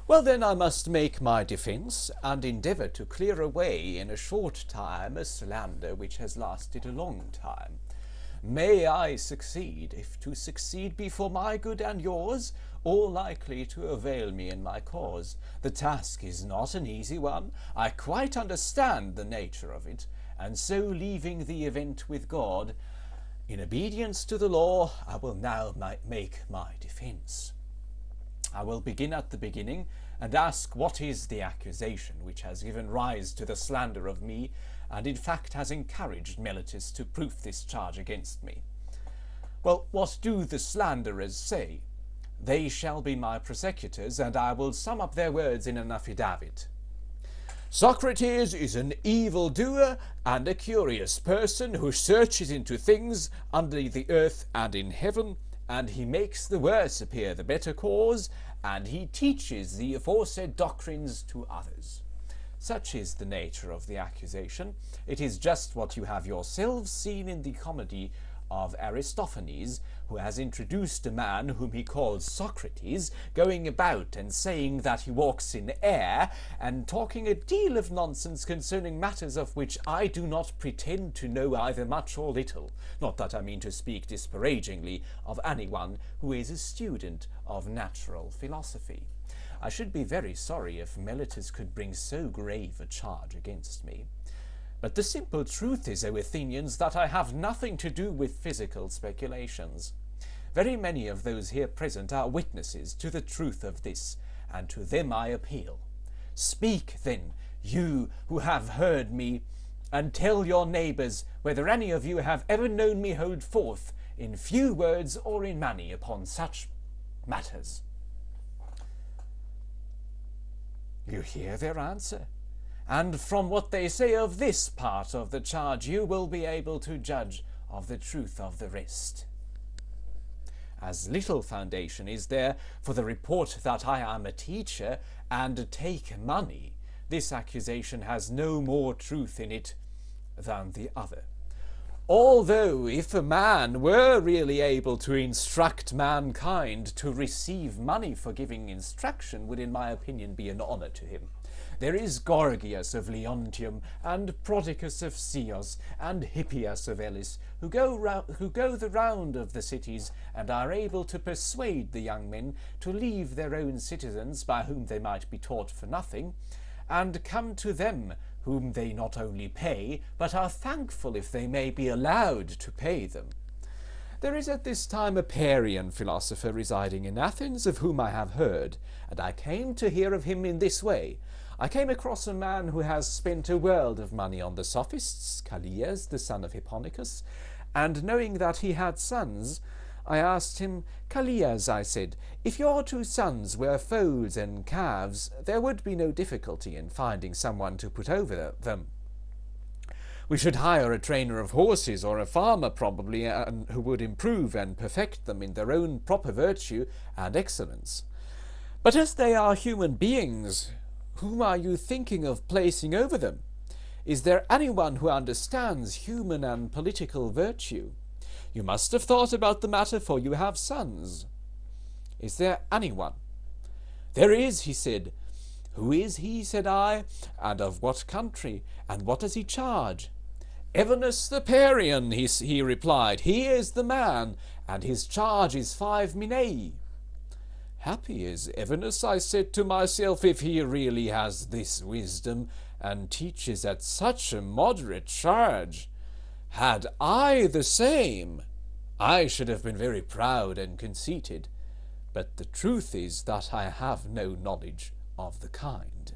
Well, then I must make my defence, and endeavour to clear away in a short time a slander which has lasted a long time. May I succeed, if to succeed be for my good and yours, or likely to avail me in my cause. The task is not an easy one, I quite understand the nature of it, and so leaving the event with God, in obedience to the law, I will now make my defence. I will begin at the beginning, and ask what is the accusation which has given rise to the slander of me, and in fact has encouraged Meletus to proof this charge against me. Well, what do the slanderers say? They shall be my prosecutors, and I will sum up their words in an affidavit. Socrates is an evil-doer and a curious person who searches into things under the earth and in heaven, and he makes the worse appear the better cause, and he teaches the aforesaid doctrines to others. Such is the nature of the accusation. It is just what you have yourselves seen in the comedy of Aristophanes, who has introduced a man whom he calls Socrates, going about and saying that he walks in air, and talking a deal of nonsense concerning matters of which I do not pretend to know either much or little. Not that I mean to speak disparagingly of anyone who is a student of natural philosophy. I should be very sorry if Meletus could bring so grave a charge against me. But the simple truth is, O Athenians, that I have nothing to do with physical speculations. Very many of those here present are witnesses to the truth of this, and to them I appeal. Speak, then, you who have heard me, and tell your neighbours whether any of you have ever known me hold forth, in few words or in many, upon such matters. You hear their answer, and from what they say of this part of the charge you will be able to judge of the truth of the rest. As little foundation is there for the report that I am a teacher and take money, this accusation has no more truth in it than the other. Although if a man were really able to instruct mankind, to receive money for giving instruction would in my opinion be an honour to him. There is Gorgias of Leontium, and Prodicus of Chios, and Hippias of Elis, who go the round of the cities, and are able to persuade the young men to leave their own citizens, by whom they might be taught for nothing, and come to them, whom they not only pay, but are thankful if they may be allowed to pay them. There is at this time a Parian philosopher residing in Athens, of whom I have heard, and I came to hear of him in this way. I came across a man who has spent a world of money on the sophists, Callias, the son of Hipponicus, and knowing that he had sons, I asked him, Callias, I said, if your two sons were foals and calves, there would be no difficulty in finding someone to put over them. We should hire a trainer of horses, or a farmer probably, who would improve and perfect them in their own proper virtue and excellence. But as they are human beings, whom are you thinking of placing over them? Is there anyone who understands human and political virtue? You must have thought about the matter, for you have sons. Is there anyone? There is, he said. Who is he, said I, and of what country, and what does he charge? Evenus the Parian, he replied. He is the man, and his charge is 5 minae. Happy is Evenus, I said to myself, if he really has this wisdom, and teaches at such a moderate charge. Had I the same, I should have been very proud and conceited, but the truth is that I have no knowledge of the kind.